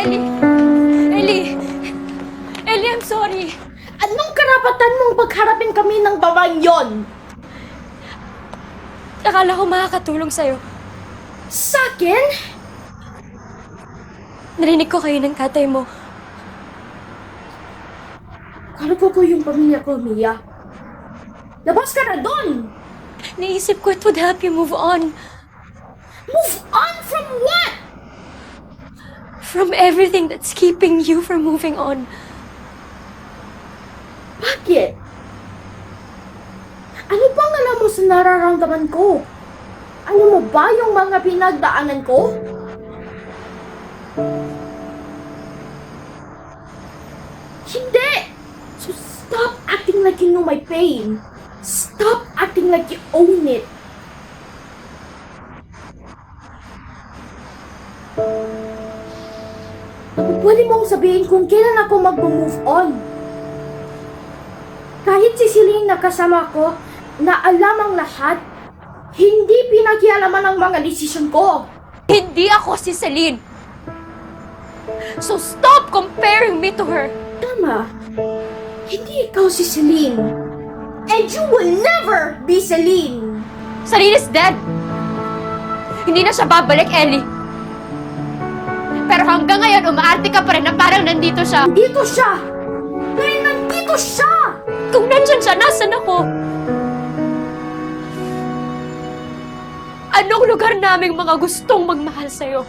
Ellie! Ellie! Ellie, I'm sorry. Anong karapatan mong pagharapin kami ng babaeng yon? Akala ko makakatulong sa'yo. Sa'kin? Narinig ko kayo ng tatay mo. Kargo ko yung pamilya ko, Mia. Labas ka na doon! Naisip ko it would help you move on. Move on from what? From everything that's keeping you from moving on. Bakit? Ano bang alam mo sa nararamdaman ko? Ano mo ba yung mga pinagdaanan ko? Hindi! So stop acting like you know my pain. Stop acting like you own it. Pwede mong sabihin kung kailan ako mag-move on. Kahit si Celine na kasama ko, na alam ang lahat, hindi pinakialaman ang mga desisyon ko. Hindi ako si Celine. So stop comparing me to her. Tama. Hindi ikaw si Celine. And you will never be Celine. Celine is dead. Hindi na siya babalik, Ellie. Pero hanggang ngayon, umaarte ka pa rin na parang nandito siya. Nandito siya! Dahil nandito siya! Kung nandyan siya, nasan ako? Anong lugar naming mga gustong magmahal sa'yo?